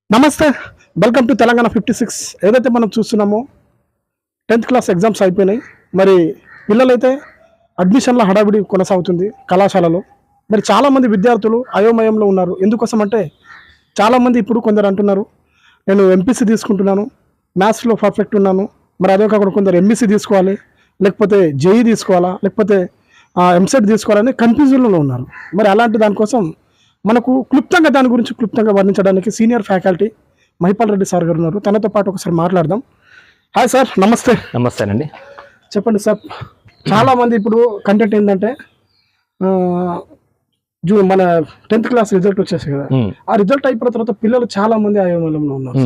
నమస్తే, welcome to Telangana 56. ఏదైతే మనం చూస్తున్నామో 10th క్లాస్ ఎగ్జామ్స్ అయిపోయినాయి. మరి పిల్లలైతే అడ్మిషన్ల హడావిడి కొనసాగుతుంది కళాశాలలో. మరి చాలామంది విద్యార్థులు అయోమయంలో ఉన్నారు. ఎందుకోసం అంటే చాలామంది ఇప్పుడు కొందరు అంటున్నారు నేను ఎంపీసీ తీసుకుంటున్నాను, మ్యాథ్స్లో పర్ఫెక్ట్ ఉన్నాను, మరి అదే కాకుండా కొందరు ఎంఈసీ తీసుకోవాలి, లేకపోతే జేఈ తీసుకోవాలా, లేకపోతే ఎంసెట్ తీసుకోవాలని కన్ఫ్యూజన్లో ఉన్నారు. మరి అలాంటి దానికోసం మనకు క్లుప్తంగా దాని గురించి వర్ణించడానికి senior faculty Mahipal Reddy sir గారు ఉన్నారు. తనతో పాటు ఒకసారి మాట్లాడదాం. హాయ్ సార్, నమస్తే. నమస్తేనండి. చెప్పండి సార్, చాలామంది ఇప్పుడు కంటెంట్ ఏంటంటే మన 10th క్లాస్ రిజల్ట్ వచ్చేసి కదా, ఆ రిజల్ట్ అయిపోయిన తర్వాత పిల్లలు చాలా మంది అయోమయంలో ఉన్నారు.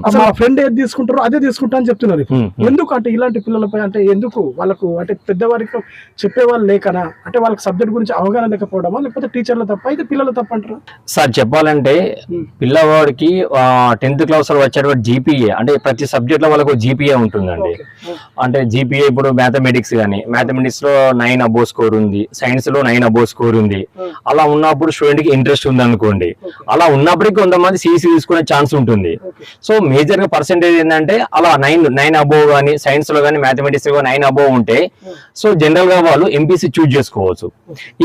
అసలు మా ఫ్రెండ్ ఏది తీసుకుంటారో అదే తీసుకుంటా అని చెప్తున్నారు. ఎందుకు అంటే ఇలాంటి పిల్లలపై అంటే ఎందుకు వాళ్ళకు అంటే పెద్దవారికి చెప్పేవాళ్ళు లేకనా, అంటే వాళ్ళకి సబ్జెక్ట్ గురించి అవగాహన లేకపోవడమా, లేకపోతే టీచర్ల తప్ప, అయితే పిల్లల తప్ప అంటారా? సార్ చెప్పాలంటే పిల్లవాడికి 10th క్లాస్ లో వచ్చేటువంటి జీపీఏ అంటే ప్రతి సబ్జెక్ట్ లో వాళ్ళకు జీపీఏ ఉంటుందండి. అంటే జీపీఏ ఇప్పుడు మ్యాథమెటిక్స్ కానీ మ్యాథమెటిక్స్ లో 9 అబోవ్ స్కోర్ ఉంది, సైన్స్ లో 9 అబోవ్ స్కోర్ ఉంది. అలా ఉన్నప్పుడు స్టూడెంట్ కి ఇంట్రెస్ట్ ఉంది అనుకోండి, అలా ఉన్నప్పటికీ కొంతమంది సిఈసి తీసుకునే ఛాన్స్ ఉంటుంది. సో మేజర్ గా పర్సెంటేజ్ ఏంటంటే అలా 9 అబోవ్ కానీ సైన్స్ లో కానీ మ్యాథమెటిక్స్ లో 9 అబోవ్ ఉంటే సో జనరల్ గా వాళ్ళు ఎంపీసీ చూజ్ చేసుకోవచ్చు.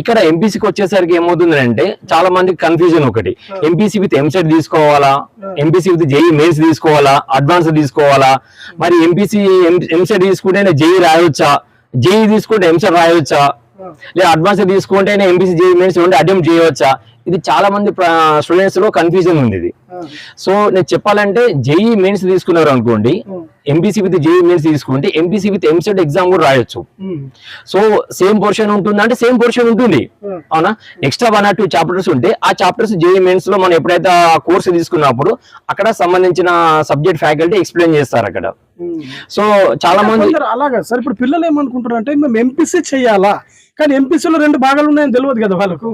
ఇక్కడ ఎంపీసీకి వచ్చేసరికి ఏమవుతుందంటే చాలా మందికి కన్ఫ్యూజన్ ఒకటి, ఎంపీసీ విత్ ఎంసెట్ తీసుకోవాలా, ఎంపీసీ విత్ జేఈ మెయిన్స్ తీసుకోవాలా, అడ్వాన్స్ తీసుకోవాలా, మరి ఎంపీసీ ఎంసెట్ తీసుకుంటే జేఈ రాయవచ్చా, జేఈ తీసుకుంటే ఎంసెట్ రాయవచ్చా, లేదా అడ్వాన్స్ తీసుకుంటే ఎంపీసీ జేఈ మెయిన్స్ ఉంటే అటెంప్ట్ చేయవచ్చా. ఇది చాలా మంది స్టూడెంట్స్ లో కన్ఫ్యూజన్ ఉంది ఇది. సో నేను చెప్పాలంటే జేఈ మెయిన్స్ తీసుకున్నారు అనుకోండి, ఎంపీసీ విత్ జేఈ మెయిన్స్ తీసుకుంటే ఎంపీసీ విత్ ఎంసెట్ ఎగ్జామ్ కూడా రాయొచ్చు. సో సేమ్ పోర్షన్ ఉంటుంది అంటే సేమ్ పోర్షన్ ఉంటుంది, అవునా. ఎక్స్ట్రా 1 or 2 చాప్టర్స్ ఉంటే ఆ చాప్టర్స్ జేఈ మెయిన్స్ లో మనం ఎప్పుడైతే ఆ కోర్సు తీసుకున్నప్పుడు అక్కడ సంబంధించిన సబ్జెక్ట్ ఫ్యాకల్టీ ఎక్స్ప్లెయిన్ చేస్తారు అక్కడ. సో చాలా మంది అలాగా సార్. ఇప్పుడు పిల్లలు ఏమనుకుంటారు అంటే మేము ఎంపీసీ చేయాలా, కానీ ఎంపీసీలో 2 భాగాలు ఉన్నాయని తెలియదు కదా వాళ్ళకు.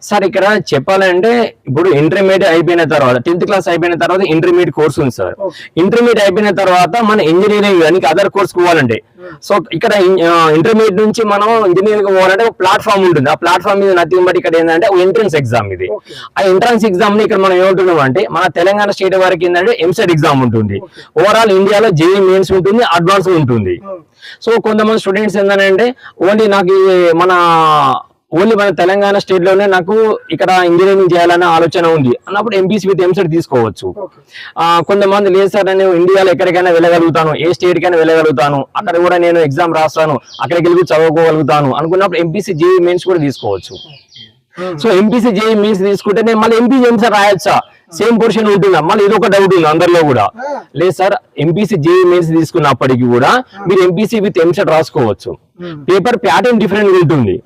సార్ ఇక్కడ చెప్పాలంటే ఇప్పుడు ఇంటర్మీడియట్ అయిపోయిన తర్వాత 10th క్లాస్ అయిపోయిన తర్వాత ఇంటర్మీడియట్ కోర్స్ ఉంది సార్. ఇంటర్మీడియట్ అయిపోయిన తర్వాత మన ఇంజనీరింగ్ కానీ అదర్ కోర్స్ పోవాలంటే, సో ఇక్కడ ఇంటర్మీడియట్ నుంచి మనం ఇంజనీరింగ్ పోవాలంటే ఒక ప్లాట్ఫామ్ ఉంటుంది. ఆ ప్లాట్ఫామ్ మీద నథింగ్ బట్ ఇక్కడ ఏంటంటే ఎంట్రన్స్ ఎగ్జామ్ ఇది. ఆ ఎంట్రన్స్ ఎగ్జామ్ ని ఇక్కడ మనం ఏమంటున్నాం అంటే మన తెలంగాణ స్టేట్ వరకు ఏంటంటే ఎంసెట్ ఎగ్జామ్ ఉంటుంది. ఓవరాల్ ఇండియాలో జేఈ మెయిన్స్ ఉంటుంది, అడ్వాన్స్ ఉంటుంది. సో కొంతమంది స్టూడెంట్స్ ఏంటంటే ఓన్లీ మన తెలంగాణ స్టేట్ లోనే నాకు ఇక్కడ ఇంజనీరింగ్ చేయాలనే ఆలోచన ఉంది అన్నప్పుడు ఎంపీసీ విత్ ఎంసెట్ తీసుకోవచ్చు. కొంతమంది లేదు సార్ నేను ఇండియాలో ఎక్కడికైనా వెళ్ళగలుగుతాను, ఏ స్టేట్ కైనా వెళ్ళగలుగుతాను, అక్కడ కూడా నేను ఎగ్జామ్ రాస్తాను, అక్కడికి వెళ్ళి చదువుకోగలుగుతాను అనుకున్నప్పుడు ఎంపీసీ జేఈ మెయిన్స్ కూడా తీసుకోవచ్చు. సో ఎంపీసీ జేఈ మెయిన్స్ తీసుకుంటే నేను మళ్ళీ ఎంపీసీ ఎంసెట్ రాయొచ్చా, సేమ్ పోర్షన్ ఉంటుందా, మళ్ళీ ఇది ఒక డౌట్ ఉంది అందరిలో కూడా. లేదు సార్, ఎంపీసీ జేఈ మెయిన్స్ తీసుకున్నప్పటికీ కూడా మీరు ఎంపీసీ విత్ ఎంసెట్ రాసుకోవచ్చు. పేపర్ ప్యాటర్న్ డిఫరెంట్ గా ఉంటుంది,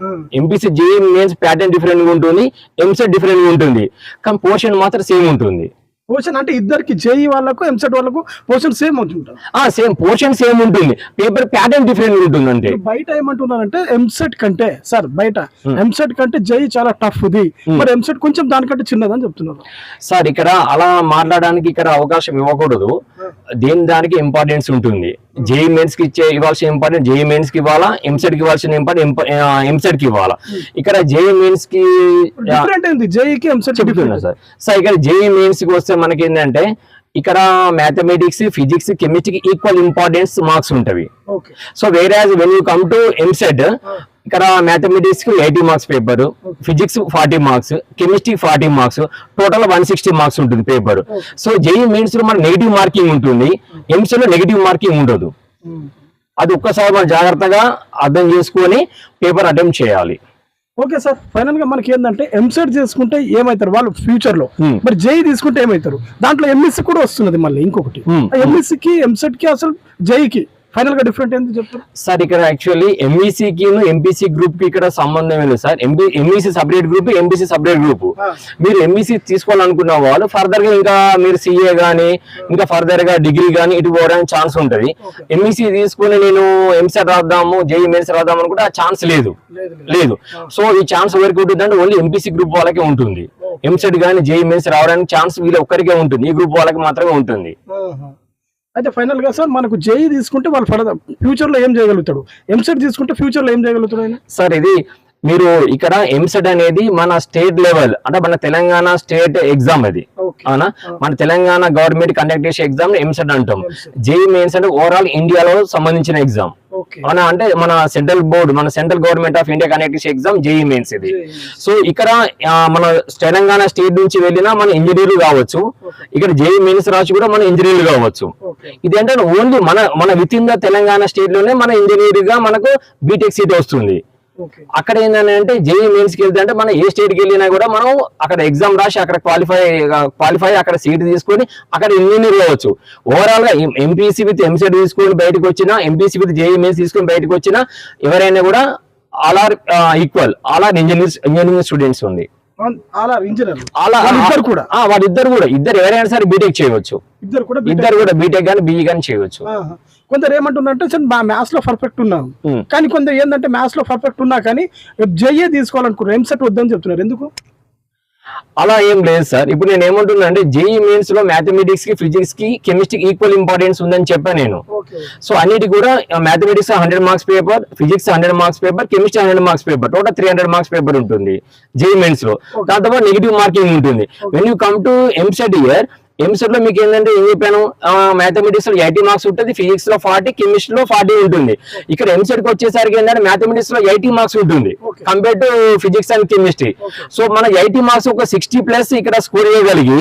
MPC JEE mains pattern different గా ఉంటుంది, ఎంసెట్ డిఫరెంట్ గా ఉంటుంది, కానీ పోర్షన్ మాత్రం సేమ్ ఉంటుంది. పోర్షన్ అంటే ఇద్దరికి జేఈ వాళ్ళకు ఎంసెట్ వాళ్ళకు పోర్షన్ సేమ్ ఉంటుంది. సేమ్ పోర్షన్ సేమ్ ఉంటుంది, పేపర్ ప్యాటర్న్ డిఫరెంట్ ఉంటుంది. అంటే బయట ఏమంటున్నారంటే ఎంసెట్ కంటే సార్ బయట ఎంసెట్ కంటే జేఈ చాలా టఫ్ ఇది, మరి ఎంసెట్ కొంచెం దానికంటే చిన్నదని చెప్తున్నారు సార్. ఇక్కడ అలా మాట్లాడడానికి ఇక్కడ అవకాశం ఇవ్వకూడదు, దానికి ఇంపార్టెన్స్ ఉంటుంది. జేఈ మెయిన్స్ కి ఇవ్వాల్సిన ఇంపార్టెంట్ జేఈ మెయిన్స్ కి ఇవ్వాలా, ఎంసెట్ కి ఇవ్వాల్సిన ఇంపార్టెంట్ ఎంసెట్ కి ఇవ్వాలా. ఇక్కడ జేఈ మెయిన్స్ కి జేఈకి ఎంసెట్ చెప్తున్నా సార్. సార్ ఇక్కడ జేఈ మెయిన్స్ కి వస్తే మనకి ఏంటంటే ఇక్కడ మ్యాథమెటిక్స్, ఫిజిక్స్, కెమిస్ట్రీకి ఈక్వల్ ఇంపార్టెన్స్ మార్క్స్ ఉంటవి. సో వేరే when you come to EAMCET ఇక్కడ మ్యాథమెటిక్స్ కి 80 marks paper, physics 40 marks, chemistry 40 marks, total 160 marks ఉంటుంది పేపర్. సో జేఈ మెయిన్స్ లో మన నెగిటివ్ మార్కింగ్ ఉంటుంది, ఎంసెట్ లో నెగిటివ్ మార్కింగ్ ఉండదు. అది ఒక్కసారి మనం జాగ్రత్తగా అర్థం చేసుకొని పేపర్ అటెంప్ట్ చేయాలి. ఓకే సార్, ఫైనల్ గా మనకి ఏంటంటే ఎంసెట్ చేసుకుంటే ఏమవుతారు వాళ్ళు ఫ్యూచర్ లో, మరి జేఈ తీసుకుంటే ఏమవుతారు, దాంట్లో ఎంఎస్సీ కూడా వస్తున్నది మళ్ళీ ఇంకొకటి. ఎంఎస్సీకి ఎంసెట్ కి అసలు జేఈకి ఫైనల్ గా డిఫరెంట్ ఏంటి చెప్తారు సార్? ఇక్కడ యాక్చువల్లీ ఎంఈసీకి ఎంపీసీ గ్రూప్ కి ఇక్కడ సంబంధం లేదు sir. MEC separate group, MPC separate group. మీరు ఎంఈసీ తీసుకోవాలనుకున్న వాళ్ళు ఫర్దర్ గా ఇంకా మీరు సిఏ గానీ ఇంకా ఫర్దర్ గా డిగ్రీ గానీ ఇటు పోవడానికి ఛాన్స్ ఉంటది. ఎంఈసీ తీసుకుని నేను ఎంసెట్ రాద్దాము, జేఈ మెయిన్స్ రాద్దాం అనుకుంటే ఆ ఛాన్స్ లేదు. సో ఈ ఛాన్స్ ఎవరికి ఉంటుంది అంటే ఓన్లీ ఎంపీసీ గ్రూప్ వాళ్ళకే ఉంటుంది. ఎంసెట్ గానీ జేఈ మెయిన్స్ రావడానికి ఛాన్స్ వీళ్ళ ఒక్కరికే ఉంటుంది, ఈ గ్రూప్ వాళ్ళకి మాత్రమే ఉంటుంది. అయితే ఫైనల్ గా సార్ మనకు జేఈ తీసుకుంటే వాళ్ళు ఫ్యూచర్ లో ఏం చేయగలుగుతాడు, ఎంసెట్ తీసుకుంటే ఫ్యూచర్ లో ఏం చేయగలుగుతాడు ఆయన? సార్ ఇది మీరు ఇక్కడ ఎంసెట్ అనేది మన స్టేట్ లెవెల్ అంటే మన తెలంగాణ స్టేట్ ఎగ్జామ్ అది అవునా, మన తెలంగాణ గవర్నమెంట్ కండక్ట్ చేసే ఎగ్జామ్ ఎంసెట్ అంటాం. జేఈ మెయిన్స్ అంటే ఓవరాల్ ఇండియాలో సంబంధించిన ఎగ్జామ్ అవునా, అంటే మన సెంట్రల్ బోర్డు మన central government of India conduct చేసే ఎగ్జామ్ జేఈ మెయిన్స్ ఇది. సో ఇక్కడ మన తెలంగాణ స్టేట్ నుంచి వెళ్ళినా మన ఇంజనీర్లు కావచ్చు, ఇక్కడ జేఈ మెయిన్స్ రాసి కూడా మన ఇంజనీర్లు కావచ్చు. ఇది అంటే ఓన్లీ మన with in the Telangana state లోనే మన ఇంజనీర్ గా మనకు బీటెక్ సీట్ వస్తుంది. అక్కడ ఏంటంటే జేఈ మెయిన్స్ కి వెళ్తే అంటే మనం ఏ స్టేట్ కి వెళ్ళినా కూడా మనం అక్కడ ఎగ్జామ్ రాసి అక్కడ క్వాలిఫై అక్కడ సీట్ తీసుకొని అక్కడ ఇంజనీర్ కావచ్చు. ఓవరాల్ గా ఎంపీసీ విత్ ఎంసెట్ తీసుకొని బయటకు వచ్చినా, ఎంపీసీ విత్ జేఈ మెయిన్స్ తీసుకొని బయటకు వచ్చినా ఎవరైనా కూడా all are equal, all are engineering students ఉంది. వాళ్ళిద్దరు కూడా ఎవరైనా సరే బీటెక్ చేయవచ్చు, ఇద్దరు కూడా బీటెక్ కానీ బీఈ కానీ చేయవచ్చు. కొందరు ఏమంటున్నారంటే సార్ మ్యాథ్స్ లో పర్ఫెక్ట్ ఉన్నాను, కానీ కొందరు ఏంటంటే మ్యాథ్స్ లో పర్ఫెక్ట్ ఉన్నా కానీ జేఏ తీసుకోవాలనుకున్నారు, ఎంసెట్ వద్దని చెప్తున్నారు. ఎందుకు? అలా ఏం లేదు సార్. ఇప్పుడు నేను ఏమంటున్నా అంటే జేఈ మెయిన్స్ లో మ్యాథమెటిక్స్ కి, ఫిజిక్స్ కి, కెమిస్ట్రీకి ఈక్వల్ ఇంపార్టెన్స్ ఉందని చెప్పాను నేను. సో అన్నిటి కూడా mathematics 100 marks paper, physics 100 marks paper, chemistry 100 marks paper, total 300 marks paper ఉంటుంది జేఈ మెయిన్స్ లో. దాంతో నెగిటివ్ మార్కింగ్ ఉంటుంది. When you come to EAMCET year, EAMCET లో మీకు ఏంటంటే ఏం చెప్పాను, మ్యాథమెటిక్స్ లో 80 మార్క్స్ ఉంటుంది, ఫిజిక్స్ లో 40, కెమిస్ట్రీ లో 40 ఉంటుంది. ఇక్కడ ఎంసెట్ కి వచ్చేసరికి ఏంటంటే మ్యాథమెటిక్స్ లో 80 మార్క్స్ ఉంటుంది compare to physics and chemistry. So మన 80 మార్క్స్ ఒక 60 ప్లస్ ఇక్కడ స్కోర్ చేయగలిగి,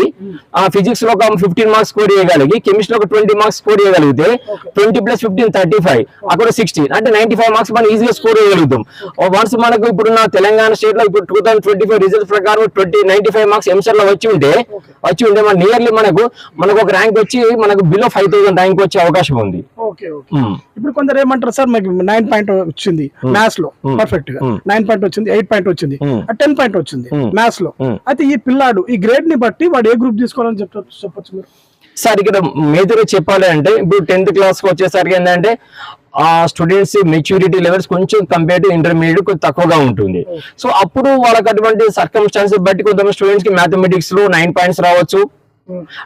ఫిజిక్స్ లో ఒక 15 మార్క్స్ స్కోర్ చేయగలిగి, కెమిస్ట్రీ ఒక 20 మార్క్స్ స్కోర్ చేయగలిగితే 20 + 15 35, అక్కడ 60 అంటే 95 మార్క్స్ మనం ఈజీగా స్కోర్ చేయగలుగుతాం. వన్స్ మనకు ఇప్పుడు నా తెలంగాణ స్టేట్ లో ఇప్పుడు 2025 రిజల్ట్స్ ప్రకారం 95 మార్క్స్ ఎంసెట్ లో వచ్చి ఉంటే మన నియర్లీ మనకు ఒక ర్యాంక్ వచ్చి మనకు బిలో 5000 ర్యాంక్ వచ్చే అవకాశం ఉంది. ఇప్పుడు కొందరు ఏమంటారు సార్ మాకు 9 పాయింట్ వచ్చింది మ్యాథ్స్ లో పర్ఫెక్ట్ గా, 9 పాయింట్ వచ్చింది, 8 పాయింట్ వచ్చింది, 10 పాయింట్ వచ్చింది మ్యాథ్స్ లో. అయితే ఈ పిల్లాడు ఈ గ్రేడ్ ని బట్టి వాడు ఏ గ్రూప్ తీసుకోవాలని చెప్పొచ్చు మీరు? సార్ ఇక్కడ మేజర్ చెప్పాలి అంటే ఇప్పుడు 10th క్లాస్ కి వచ్చేసరికి ఏంటంటే స్టూడెంట్స్ మెచ్యూరిటీ లెవెల్స్ కొంచెం కంపేర్ టు ఇంటర్మీడియట్ కొంచెం తక్కువగా ఉంటుంది. సో అప్పుడు వాళ్ళకి అటువంటి సర్కమ్స్టాన్సెస్ బట్టి కొంతమంది స్టూడెంట్స్ కి మ్యాథమెటిక్స్ లో 9 పాయింట్స్ రావచ్చు,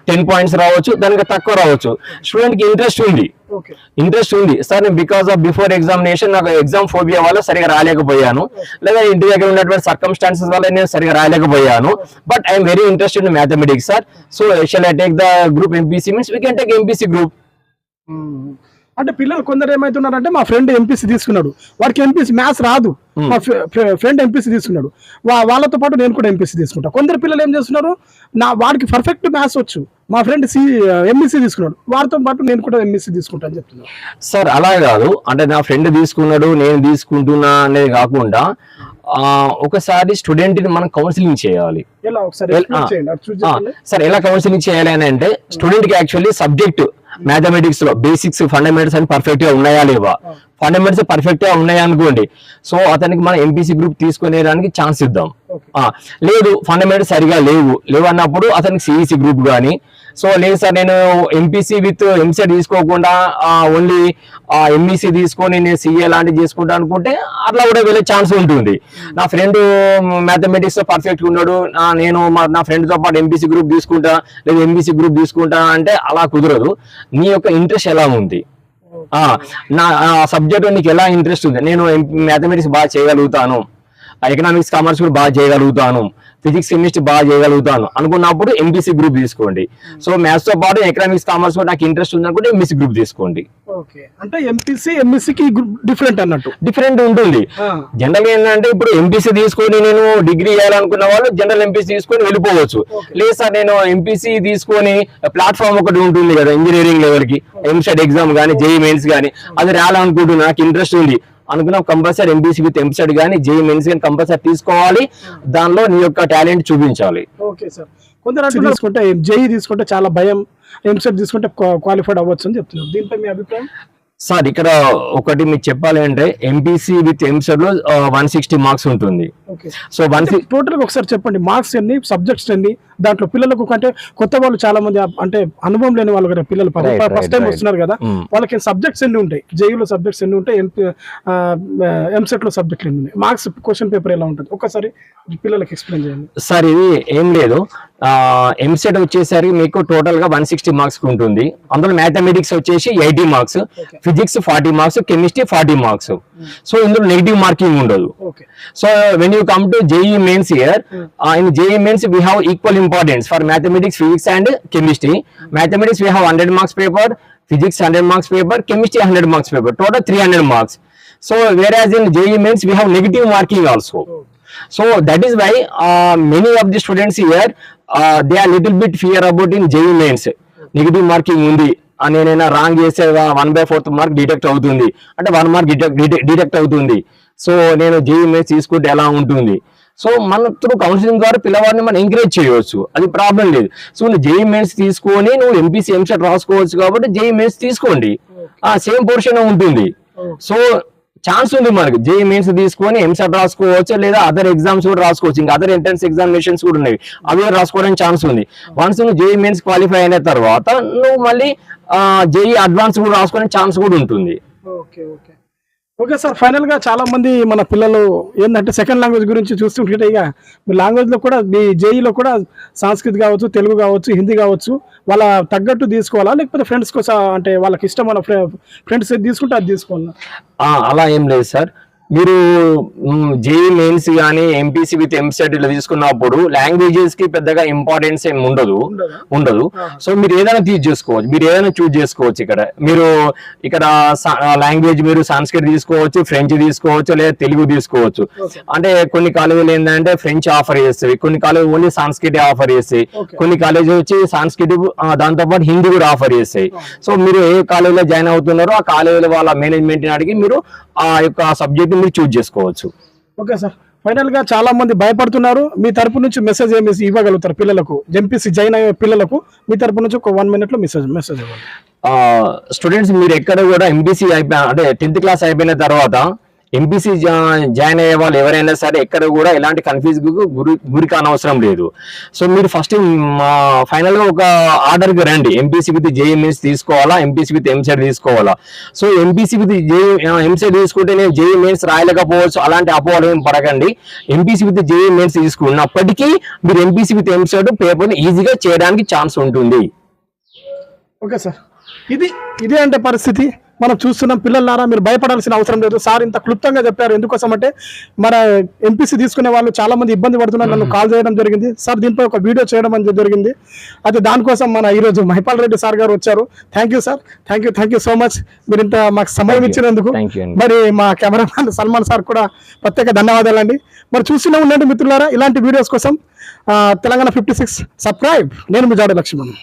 10 పాయింట్స్ రావచ్చు, దానికి తక్కువ రావచ్చు. స్టూడెంట్ కి ఇంట్రెస్ట్ ఉంది సార్, నేను బికాస్ ఆఫ్ బిఫోర్ ఎగ్జామినేషన్ నాకు ఎగ్జామ్ ఫోబియా వల్ల సరిగా రాలేకపోయాను, లేదా ఇంటి దగ్గర ఉన్నటువంటి సర్కమ్స్టాన్సెస్ వల్ల నేను సరిగా రాలేకపోయాను. But I'm very interested in mathematics sir. So shall I take the group MPC means we can take MPC group. అంటే పిల్లలు కొందరు ఏమైతున్నారంటే మా ఫ్రెండ్ ఎంపీసీ తీసుకున్నాడు, వాడికి ఎంపీసీ మ్యాథ్స్ రాదు, మా ఫ్రెండ్ ఎంపీసీ తీసుకున్నాడు, వాళ్ళతో పాటు నేను కూడా ఎంపీసీ తీసుకుంటా. కొందరు పిల్లలు ఏం చేస్తున్నారు, వాడికి పర్ఫెక్ట్ మ్యాథ్స్ వచ్చు, మా ఫ్రెండ్ ఎంఈసీ తీసుకున్నాడు, వారితో పాటు నేను కూడా ఎంఈసీ తీసుకుంటా అని చెప్తున్నాను. సార్ అలా కాదు, అంటే నా ఫ్రెండ్ తీసుకున్నాడు నేను తీసుకుంటున్నా అనేది కాకుండా ఒకసారి స్టూడెంట్ ని మనం కౌన్సిలింగ్ చేయాలి. సార్ ఎలా కౌన్సిలింగ్ చేయాలి అని అంటే స్టూడెంట్ కి యాక్చువల్లీ సబ్జెక్ట్ మ్యాథమెటిక్స్ లో బేసిక్స్ ఫండమెంటల్స్ అని పర్ఫెక్ట్ గా ఉన్నాయా లేవా, ఫండమెంటల్స్ పర్ఫెక్ట్ గా ఉన్నాయా అనుకోండి, సో అతనికి మనం ఎంపీసీ గ్రూప్ తీసుకునేదానికి ఛాన్స్ ఇద్దాం. లేదు ఫండమెంటల్స్ సరిగా లేవు అన్నప్పుడు అతనికి సిఈసి గ్రూప్ కానీ, సో లేదు సార్ నేను ఎంపీసీ విత్ ఎంసెట్ తీసుకోకుండా ఓన్లీ ఎంఈసీ తీసుకొని నేను సిఏ లాంటివి చేసుకుంటా అనుకుంటే అట్లా కూడా వెళ్ళే ఛాన్స్ ఉంటుంది. నా ఫ్రెండ్ మ్యాథమెటిక్స్ లో పర్ఫెక్ట్ ఉన్నాడు, నేను నా ఫ్రెండ్ తో పాటు ఎంపీసీ గ్రూప్ తీసుకుంటా లేదా ఎంబీసీ గ్రూప్ తీసుకుంటా అంటే అలా కుదరదు. నీ యొక్క ఇంట్రెస్ట్ ఎలా ఉంది, నా సబ్జెక్ట్ నీకు ఎలా ఇంట్రెస్ట్ ఉంది, నేను మ్యాథమెటిక్స్ బాగా చేయగలుగుతాను, ఎకనామిక్స్ కామర్స్ కూడా బాగా చేయగలుగుతాను, ఫిజిక్స్ కెమిస్ట్రీ బాగా చేయగలుగుతాను అనుకున్నప్పుడు ఎంపీసీ గ్రూప్ తీసుకోండి. సో మ్యాథ్స్ తో పాటు ఎకనామిక్స్ కామర్స్ కూడా నాకు ఇంట్రెస్ట్ ఉంది అనుకుంటే ఎంపీసీ గ్రూప్ తీసుకోండి. అంటే ఎంపీసీ ఎంఎస్సీకి డిఫరెంట్ అన్నట్టు డిఫరెంట్ ఉంటుంది. జనరల్ గా ఏంటంటే ఇప్పుడు ఎంపీసీ తీసుకొని నేను డిగ్రీ చేయాలనుకున్న వాళ్ళు జనరల్ ఎంపీసీ తీసుకొని వెళ్ళిపోవచ్చు. లేదు సార్ నేను ఎంపీసీ తీసుకొని ప్లాట్ఫామ్ ఒకటి ఉంటుంది కదా ఇంజనీరింగ్ లెవెల్ కి, ఎంసెట్ ఎగ్జామ్ కానీ జేఈ మెయిన్స్ కానీ అది రాయాలనుకుంటున్నా, నాకు ఇంట్రెస్ట్ ఉంది అనుకున్నా కంపల్సరీ ఎంపీసీ విత్ ఎంసెట్ కానీ జేఈ మెయిన్స్ కానీ కంపల్సరీ తీసుకోవాలి, దానిలో నీ యొక్క టాలెంట్ చూపించాలి. Okay sir. కొందరు తీసుకుంటే జేఈ తీసుకుంటే చాలా భయం, ఎంసెట్ తీసుకుంటే క్వాలిఫైడ్ అవ్వచ్చు అని చెప్తున్నారు, దీనిపై మీ అభిప్రాయం? సార్ ఇక్కడ ఒకటి మీకు చెప్పాలి అంటే ఎంపీసీ విత్ ఎంసెట్ లో 160 మార్క్స్ ఉంటుంది. సో టోటల్ ఒకసారి చెప్పండి మార్క్స్ ఎన్ని, సబ్జెక్ట్స్ ఎన్ని, దాంట్లో పిల్లలకు అంటే కొత్త వాళ్ళు చాలా మంది అంటే అనుభవం లేని వాళ్ళు కదా పిల్లలు ఫస్ట్ టైం వస్తున్నారు కదా, వాళ్ళకి సబ్జెక్ట్స్ ఎన్ని ఉంటాయి, జేఈలో సబ్జెక్ట్స్ ఎన్ని ఉంటాయి, ఎంసెట్ లో సబ్జెక్టులు ఎన్ని ఉన్నాయి, మార్క్స్ క్వశ్చన్ పేపర్ ఎలా ఉంటుంది ఒకసారి పిల్లలకి ఎక్స్ప్లెయిన్ చేయండి. సార్ ఇది ఏం లేదు, ఎంసెట్ వచ్చేసరికి మీకు టోటల్ గా 160 మార్క్స్ ఉంటుంది. అందులో మ్యాథమెటిక్స్ వచ్చేసి 80 marks, physics 40 marks, chemistry 40 marks. So ఇందులో నెగిటివ్ మార్కింగ్ ఉండదు. Okay. So when you come to JEE mains here, in JEE mains we have equal importance for mathematics, physics and chemistry. Mathematics we have 100 marks paper, physics 100 marks paper, chemistry 100 marks paper, total 300 marks. So whereas in JEE mains we have negative marking also. So that is why many of the students here they are little bit fear about in JEE mains. Negative marking undi నేనైనా wrong చేసే 1/4 mark deduct అవుతుంది అంటే 1 mark deduct అవుతుంది. So నేను JEE mains తీసుకుంటే ఎలా ఉంటుంది? So మన త్రూ కౌన్సిలింగ్ ద్వారా పిల్లవాడిని మనం ఎంకరేజ్ చేయవచ్చు, అది ప్రాబ్లం లేదు. సో నువ్వు JEE mains తీసుకొని నువ్వు ఎంపీసీ ఎంసెట్ రాసుకోవచ్చు కాబట్టి JEE mains తీసుకోండి, సేమ్ పోర్షన్ ఉంటుంది. సో ఛాన్స్ ఉంది మనకి JEE mains తీసుకొని ఎంసెట్ రాసుకోవచ్చు, లేదా అదర్ ఎగ్జామ్స్ కూడా రాసుకోవచ్చు. ఇంకా అదర్ ఎంట్రన్స్ ఎగ్జామినేషన్స్ కూడా ఉన్నాయి, అవి కూడా రాసుకోవడానికి ఛాన్స్ ఉంది. వన్స్ నువ్వు JEE mains క్వాలిఫై అయిన తర్వాత నువ్వు మళ్ళీ JEE అడ్వాన్స్ కూడా రాసుకోవడానికి ఛాన్స్ కూడా ఉంటుంది. Okay okay okay sir. Final గా చాలా మంది మన పిల్లలు ఏంటంటే సెకండ్ లాంగ్వేజ్ గురించి చూస్తుంటే ఇక మీ లాంగ్వేజ్ లో కూడా మీ JEEలో కూడా సంస్కృత్ కావచ్చు, తెలుగు కావచ్చు, హిందీ కావచ్చు, వాళ్ళ తగ్గట్టు తీసుకోవాలా లేకపోతే ఫ్రెండ్స్ కోసం అంటే వాళ్ళకి ఇష్టం వాళ్ళ ఫ్రెండ్స్ ఏది తీసుకుంటే అది తీసుకోవాలా? అలా ఏం లేదు సార్. మీరు JEE mains కానీ ఎంపీసీ విత్ ఎంసెట్ ఇలా తీసుకున్నప్పుడు లాంగ్వేజెస్ కి పెద్దగా ఇంపార్టెన్స్ ఏమి ఉండదు. సో మీరు ఏదైనా చేసుకోవచ్చు, మీరు ఏదైనా చూస్ చేసుకోవచ్చు. మీరు ఇక్కడ లాంగ్వేజ్ మీరు సంస్కృత్ తీసుకోవచ్చు, ఫ్రెంచ్ తీసుకోవచ్చు, లేదా తెలుగు తీసుకోవచ్చు. అంటే కొన్ని కాలేజీలు ఏంటంటే ఫ్రెంచ్ ఆఫర్ చేస్తాయి, కొన్ని కాలేజీ ఓన్లీ సంస్కృతి ఆఫర్ చేస్తాయి, కొన్ని కాలేజీ వచ్చి సంస్కృతి దాంతో పాటు హిందీ కూడా ఆఫర్ చేస్తాయి. సో మీరు ఏ కాలేజీలో జాయిన్ అవుతున్నారో ఆ కాలేజీలో వాళ్ళ మేనేజ్మెంట్ అడిగి మీరు ఆ యొక్క సబ్జెక్ట్ మీరు చూస్ చేసుకోవచ్చు. Okay sir. ఫైనల్ గా చాలా మంది భయపడుతున్నారు, మీ తరపు నుంచి మెసేజ్ ఏమి ఇవ్వగలుగుతారు పిల్లలకు, ఎంపీసీ జాయిన్ అయ్యే పిల్లలకు మీ తరపు నుంచి ఒక 1 minute లో మెసేజ్ ఇవ్వండి. స్టూడెంట్స్ మీరు ఎక్కడ కూడా ఎంపీసీ అంటే 10th క్లాస్ అయిపోయిన తర్వాత ఎంపీసీ జాయిన్ అయ్యే వాళ్ళు ఎవరైనా సరే ఎక్కడ కూడా ఎలాంటి కన్ఫ్యూజ్ గురి కానవసరం లేదు. సో మీరు ఫస్ట్ ఫైనల్ గా ఒక ఆర్డర్ కి రండి, ఎంపీసీ విత్ JEE mains తీసుకోవాలా, ఎంపీసీ విత్ ఎంసెట్ తీసుకోవాలా. సో ఎంపీసీ విత్ ఎంసెట్ తీసుకుంటే నేను JEE mains రాయలేకపోవచ్చు అలాంటి అపోహలు ఏం పడకండి. ఎంపీసీ విత్ JEE mains తీసుకున్నప్పటికీ మీరు ఎంపీసీ విత్ ఎంసెట్ పేపర్ని ఈజీగా చేయడానికి ఛాన్స్ ఉంటుంది. Okay sir. ఇదే అంటే పరిస్థితి మనం చూస్తున్నాం. పిల్లలారా మీరు భయపడాల్సిన అవసరం లేదు. సార్ ఇంత క్లుప్తంగా చెప్పారు. ఎందుకోసం అంటే మన ఎంపీసీ తీసుకునే వాళ్ళు చాలా మంది ఇబ్బంది పడుతున్నారు, నన్ను కాల్ చేయడం జరిగింది. సార్ దీనిపై ఒక వీడియో చేయడం అనేది జరిగింది. అయితే దానికోసం మన ఈరోజు మహిపాల్ రెడ్డి సార్ గారు వచ్చారు. Thank you sir, thank you so much. మీరు ఇంత మాకు సమయం ఇచ్చినందుకు. మరి మా కెమెరామ్యాన్ సల్మాన్ సార్ కూడా ప్రత్యేక ధన్యవాదాలండి. మరి చూస్తూనే ఉండండి మిత్రులారా ఇలాంటి వీడియోస్ కోసం తెలంగాణ 56 సబ్స్క్రైబ్. నేను మీ జాడ లక్ష్మణ్.